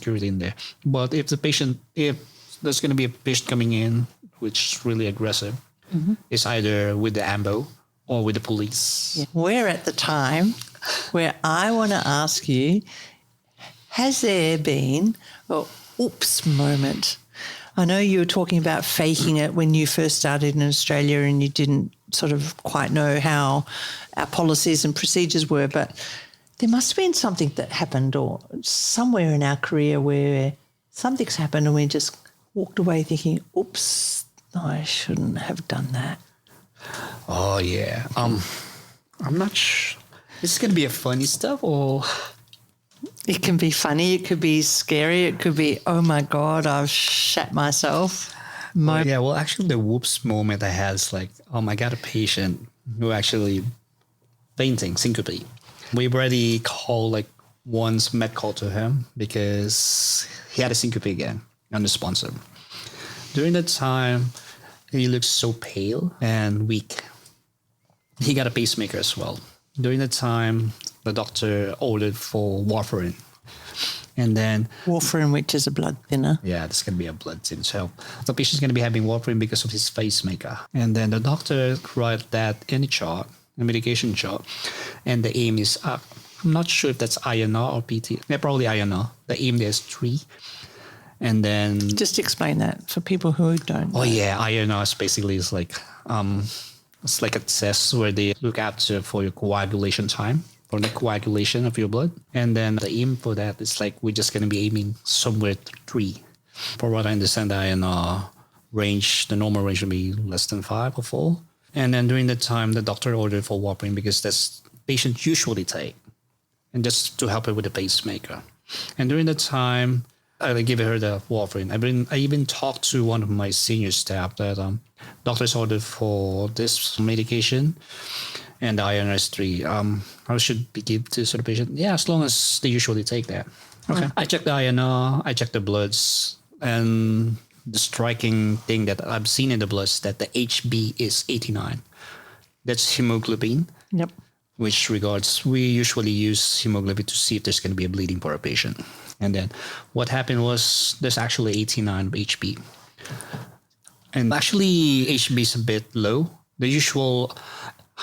security in there. But if there's going to be a patient coming in, which is really aggressive, it's either with the AMBO or with the police. Yeah. We're at the time where I want to ask you, has there been an oops moment? I know you were talking about faking it when you first started in Australia and you didn't sort of quite know how our policies and procedures were, but there must have been something that happened or somewhere in our career where something's happened and we just walked away thinking, oops, I shouldn't have done that. Oh, yeah. I'm not sure. Is this going to be a funny stuff or... It can be funny. It could be scary. It could be, oh, my God, I've shat myself. Yeah, well, actually, the whoops moment I had is like, I got a patient who actually fainting, syncope. We've already called like once med call to him because he had a syncope again, unresponsive. During that time, he looked so pale and weak. He got a pacemaker as well. During that time, the doctor ordered for warfarin. And then... Warfarin, which is a blood thinner. Yeah, this is going to be a blood thinner. So the patient's going to be having warfarin because of his pacemaker. And then the doctor wrote that in a chart, a medication chart, and the aim is up. I'm not sure if that's INR or PT. Yeah, probably INR. The aim there is 3. And then... Just explain that for people who don't know. Oh, yeah. INR is basically is like... it's like a test where they look after for your coagulation time, for the coagulation of your blood. And then the aim for that is like we're just going to be aiming somewhere 3. For what I understand, the INR range, the normal range would be less than 5 or 4. And then during that time, the doctor ordered for warfarin because that's patients usually take, and just to help her with the pacemaker. And during that time, I give her the warfarin. I even talked to one of my senior staff that doctors ordered for this medication and the INR 3. How should be given to the patient? Yeah, as long as they usually take that. Okay. I checked the INR, I checked the bloods, and the striking thing that I've seen in the bloods that the HB is 89. That's hemoglobin. Yep. Which regards, we usually use hemoglobin to see if there's going to be a bleeding for a patient. And then what happened was there's actually 89 HB. And actually HB is a bit low. The usual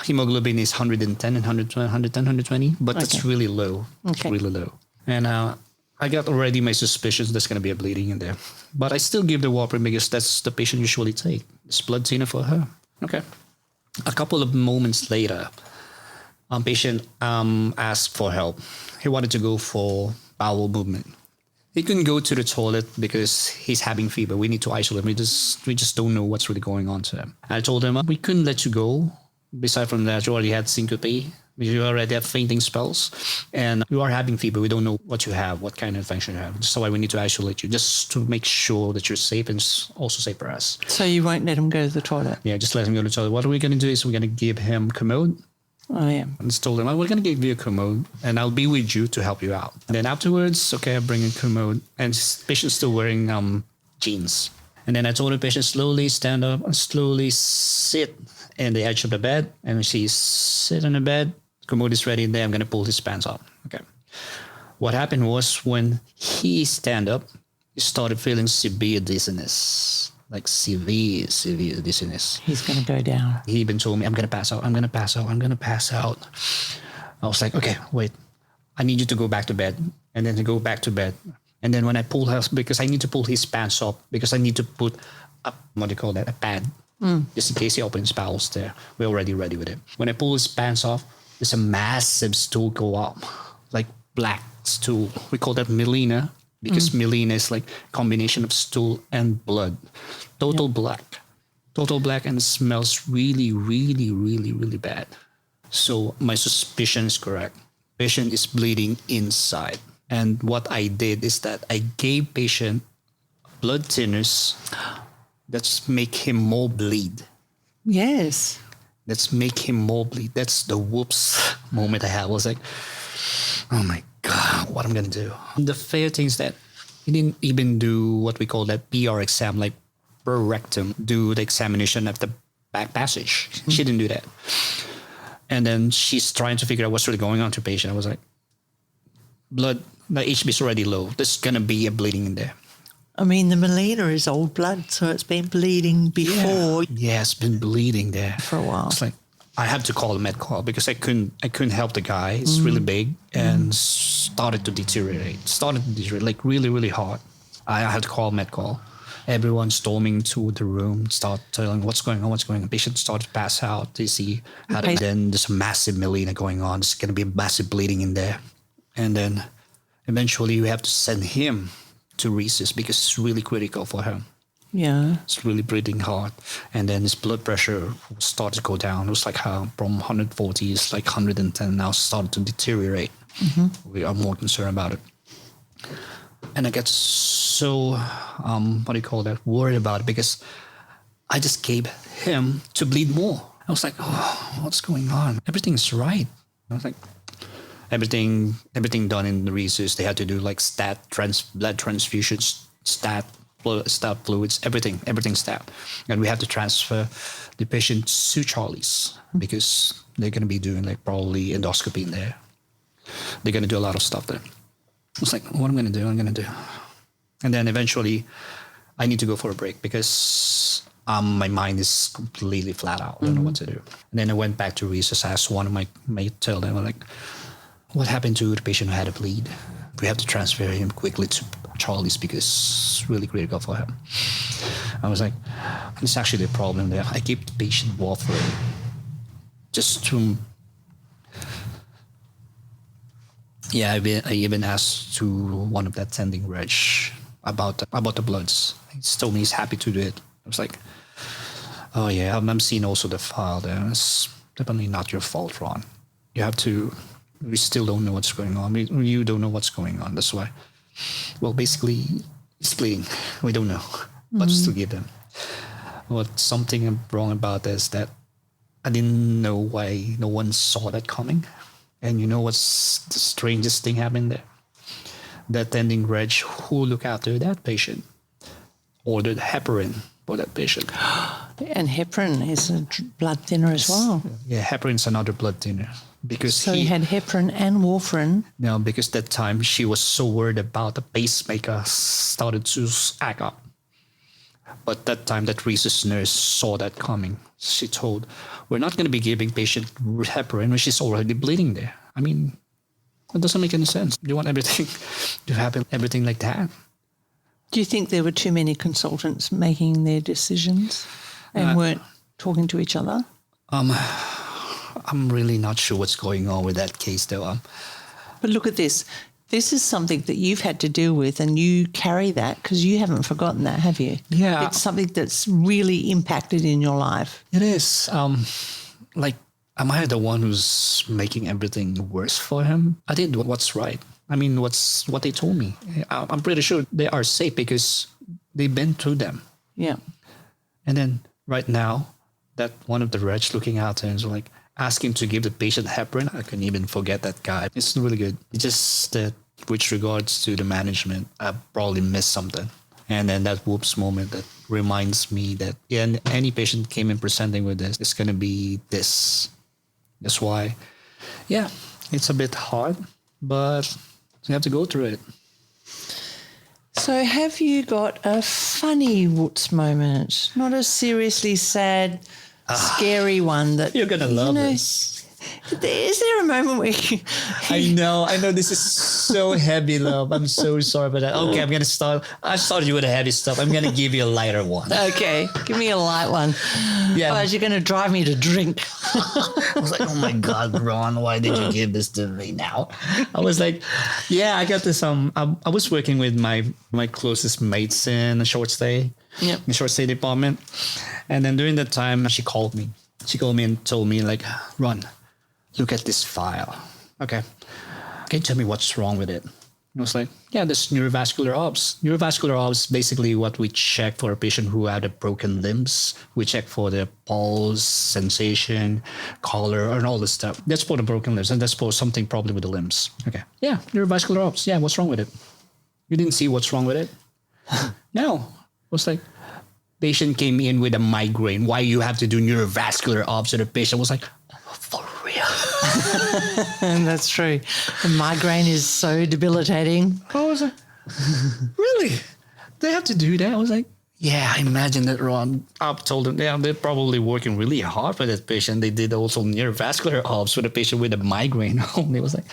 hemoglobin is 110 and 120, but that's really low. It's really low. And I got already my suspicions there's going to be a bleeding in there. But I still give the warfarin because that's the patient usually take. It's blood thinner for her. Okay. A couple of moments later, patient asked for help. He wanted to go for bowel movement. He couldn't go to the toilet because he's having fever. We need to isolate him. We just don't know what's really going on to him. I told him, we couldn't let you go. Besides from that, you already had syncope. You already have fainting spells. And you are having fever. We don't know what you have, what kind of infection you have. That's why we need to isolate you, just to make sure that you're safe and also safe for us. So you won't let him go to the toilet? Yeah, just let him go to the toilet. What we're going to do is we're going to give him commode. Oh, yeah. I just told him, we're going to give you a commode and I'll be with you to help you out. And then afterwards, I bring a commode and the patient's still wearing jeans. And then I told the patient, slowly stand up and slowly sit in the edge of the bed. And when she sit on the bed, commode is ready. And then I'm going to pull his pants up. Okay. What happened was when he stand up, he started feeling severe dizziness. Like severe dizziness. He's going to go down. He even told me, I'm going to pass out. I'm going to pass out. I was like, okay, wait. I need you to go back to bed. And then to go back to bed. And then when I pull her, because I need to pull his pants up, because I need to put a pad. Just in case he opens bowels there. We're already ready with it. When I pull his pants off, there's a massive stool go up. Like black stool. We call that melena. Because melena is like a combination of stool and blood. Total black, and it smells really, really, really, really bad. So my suspicion is correct. Patient is bleeding inside. And what I did is that I gave patient blood thinners that's make him more bleed. Yes. Let's make him more bleed. That's the whoops moment I had. I was like, oh my God, what I'm going to do. The fair thing is that he didn't even do what we call that PR exam, like per rectum, do the examination of the back passage. She didn't do that. And then she's trying to figure out what's really going on to the patient. I was like, blood, the HB is already low. There's going to be a bleeding in there. I mean, the melena is old blood, so it's been bleeding before Yeah, it's been bleeding there for a while. It's like I had to call a med call because I couldn't help the guy. It's really big and started to deteriorate. Like really, really hard. I had to call a med call. Everyone storming to the room, start telling what's going on. Patient started to pass out. They see how then there's a massive melena going on. There's going to be a massive bleeding in there. And then eventually we have to send him to rhesus because it's really critical for him. Yeah. It's really breathing hard. And then his blood pressure started to go down. It was like how from 140, it's like 110 now, started to deteriorate. We are more concerned about it. And I get so, worried about it because I just gave him to bleed more. I was like, oh, what's going on? Everything's right. I was like, everything done in the rhesus. They had to do like blood transfusions, stat fluids, everything stat. And we have to transfer the patient to Charlie's because they're going to be doing like probably endoscopy in there. They're going to do a lot of stuff there. I was like, what I'm going to do. And then eventually I need to go for a break because my mind is completely flat out. I don't know what to do. And then I went back to rhesus. I asked one of my mates, tell them like, what happened to the patient who had a bleed? We have to transfer him quickly to Charlie's because it's really critical for him. I was like, it's actually the problem there. I gave the patient warfarin just to... Yeah, I even asked to one of the attending reg about the bloods. He told me he's happy to do it. I was like, oh yeah, I'm seeing also the file there. It's definitely not your fault, Ron. You have to... We still don't know what's going on. You don't know what's going on. That's why. Well, basically, it's bleeding. We don't know. But still give them. What's something wrong about this is that I didn't know why no one saw that coming. And you know what's the strangest thing happened there? The attending reg who looked after that patient ordered heparin for that patient. And heparin is a blood thinner as well. Yeah, heparin's another blood thinner. Because so he had heparin and warfarin. No, because that time she was so worried about the pacemaker started to act up. But that time that rhesus nurse saw that coming. She told, we're not going to be giving patient heparin when she's already bleeding there. I mean, it doesn't make any sense. You want everything to happen, everything like that. Do you think there were too many consultants making their decisions and weren't talking to each other? I'm really not sure what's going on with that case, though. But look at this. This is something that you've had to deal with and you carry that because you haven't forgotten that, have you? Yeah. It's something that's really impacted in your life. It is. Am I the one who's making everything worse for him? I did what's right. I mean, what they told me. I'm pretty sure they are safe because they've been through them. Yeah. And then right now, that one of the regs looking out and like, asking to give the patient heparin. I couldn't even forget that guy. It's really good. It's just that with regards to the management, I probably missed something. And then that whoops moment that reminds me that any patient came in presenting with this, it's going to be this. That's why, yeah, it's a bit hard, but you have to go through it. So have you got a funny whoops moment? Not a seriously sad... scary one that you're gonna love this. Is there a moment where you... I know this is so heavy, love. I'm so sorry about that. Okay, I'm gonna start. I started you with the heavy stuff. I'm gonna give you a lighter one. Okay, give me a light one. Yeah. Otherwise you're gonna drive me to drink. I was like, oh my God, Ron, why did you give this to me now? I was like, yeah, I got this. I was working with my closest mates in a short stay. Yep. In the short stay department. And then during that time, she called me. She called me and told me like, Ron, look at this file. Okay. Can you tell me what's wrong with it? I was like, yeah, this neurovascular obs. Neurovascular obs is basically what we check for a patient who had a broken limbs. We check for the pulse, sensation, color, and all this stuff. That's for the broken limbs, and that's for something probably with the limbs. Okay. Yeah, neurovascular obs. Yeah, what's wrong with it? You didn't see what's wrong with it? No. I was like, patient came in with a migraine. Why you have to do neurovascular obs to the patient? I was like, for real? And that's true. And migraine is so debilitating. I was like, really? They have to do that? I was like, yeah, I imagine that, Ron. I told them, yeah, they're probably working really hard for that patient. They did also neurovascular obs for the patient with a migraine. They was like,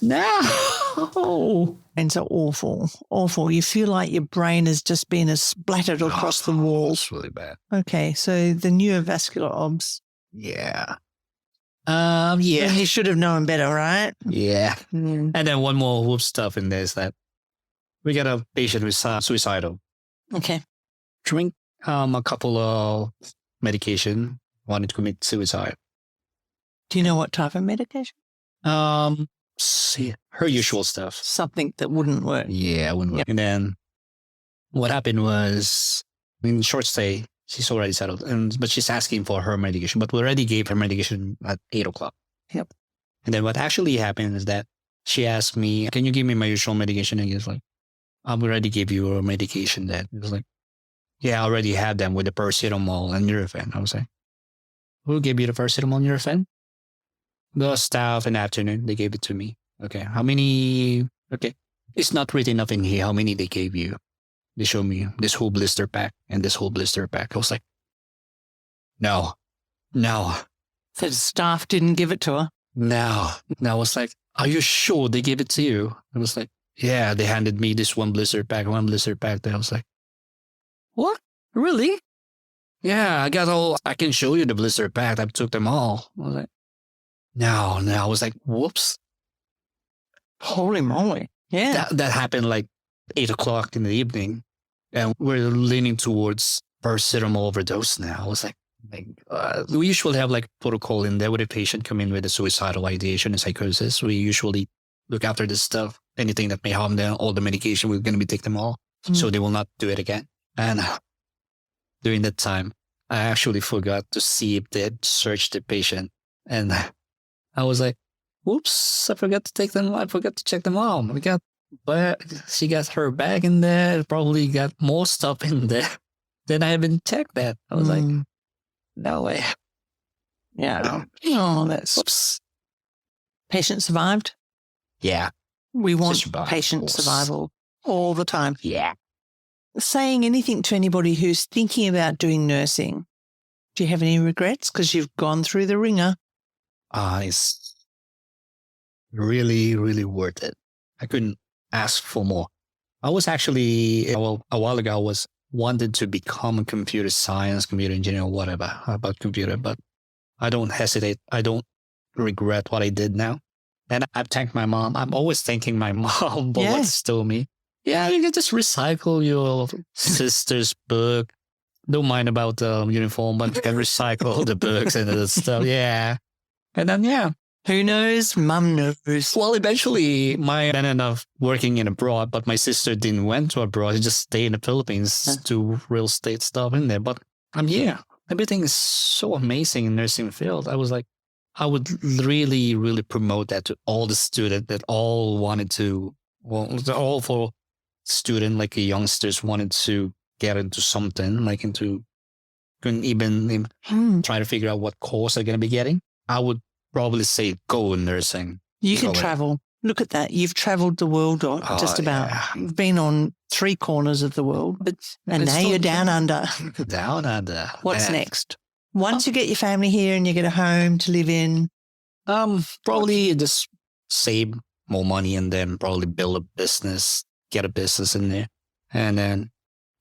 no. And so awful, awful. You feel like your brain has just been splattered across the wall. It's really bad. Okay, so the neurovascular obs. Yeah. And Yeah. you should have known better, right? Yeah. Mm. And then one more whoop stuff in there is that we got a patient who's suicidal. Okay. Drink a couple of medication, wanted to commit suicide. Do you know what type of medication? See, her usual stuff. Something that wouldn't work. Yeah, it wouldn't work. And then what happened was, in short stay, she's already settled, but she's asking for her medication. But we already gave her medication at 8:00. Yep. And then what actually happened is that she asked me, "Can you give me my usual medication?" And he was like, "I already gave you a medication." That it was like, "Yeah, I already had them with the paracetamol and Nurofen." I was like, "Who gave you the paracetamol and Nurofen?" The staff in the afternoon, they gave it to me. Okay, how many? Okay, it's not written up in here how many they gave you. They showed me this whole blister pack and this whole blister pack. I was like, no. So the staff didn't give it to her? No. I was like, are you sure they gave it to you? I was like, yeah, they handed me this one blister pack. Then I was like, what? Really? Yeah, I can show you the blister pack. I took them all. I was like, no. I was like, whoops. Holy moly. Yeah. That happened like 8:00 in the evening. And we're leaning towards paracetamol overdose now. I was like, we usually have like protocol in there with a patient come in with a suicidal ideation and psychosis. We usually look after this stuff. Anything that may harm them, all the medication, we're going to be taking them all. So they will not do it again. And during that time, I actually forgot to see if they had searched the patient. And I was like, whoops, I forgot to take them. I forgot to check them all. But she got her bag in there, probably got more stuff in there. Then I haven't checked that. I was like, no way. Yeah. Oh, that's... Oops. Patient survived? Yeah. We want Survival. patient survival all the time. Yeah. Saying anything to anybody who's thinking about doing nursing, do you have any regrets? Because you've gone through the ringer. It's really, really worth it. I couldn't ask for more. I was actually, a while ago, I was wanted to become a computer science, computer engineer, whatever about computer, but I don't hesitate. I don't regret what I did now. And I've thanked my mom. I'm always thanking my mom for what she told me. Yeah, you can just recycle your sister's book. Don't mind about the uniform, but you can recycle the books and the stuff. Yeah. And then, who knows? Mum knows. Well, eventually, I ended up working in abroad, but my sister didn't went to abroad. She just stayed in the Philippines to real estate stuff in there. But I'm here. Everything is so amazing in nursing field. I was like, I would really, really promote that to all the students that all wanted to, all for student, like youngsters wanted to get into something, like couldn't even try to figure out what course they're going to be getting. I would probably say go in nursing. You can travel. Look at that. You've traveled the world just about. Yeah. You've been on 3 corners of the world, and now you're down under. Down under. What's next? Once you get your family here and you get a home to live in? Probably just save more money and then probably build a business, get a business in there. And then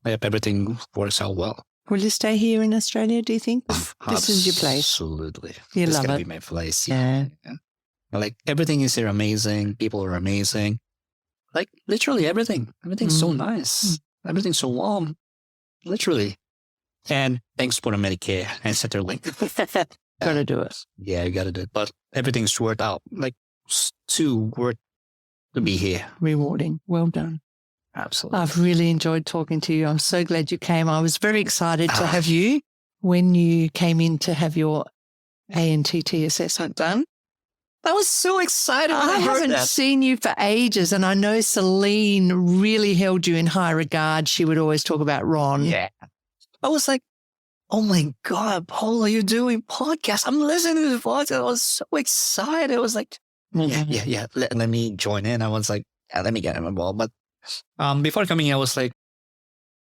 if everything works out well. Will you stay here in Australia, do you think? This is your place? Absolutely. You love it? It's going to be my place. Yeah. Like everything is here amazing. People are amazing. Like literally everything. Everything's so nice. Everything's so warm. Literally. And thanks for the Medicare and Centrelink. Gotta do it. Yeah, you gotta do it. But everything's worked out. Like it's too worth to be here. Rewarding. Well done. Absolutely. I've really enjoyed talking to you. I'm so glad you came. I was very excited to have you when you came in to have your ANTT assessment done. I was so excited. I haven't seen you for ages, and I know Celine really held you in high regard. She would always talk about Ron. Yeah. I was like, oh my God, Paula, you're doing podcasts. I'm listening to the podcast. I was so excited. I was like, yeah. Let me join in. I was like, yeah, let me get him involved. But before coming in, I was like,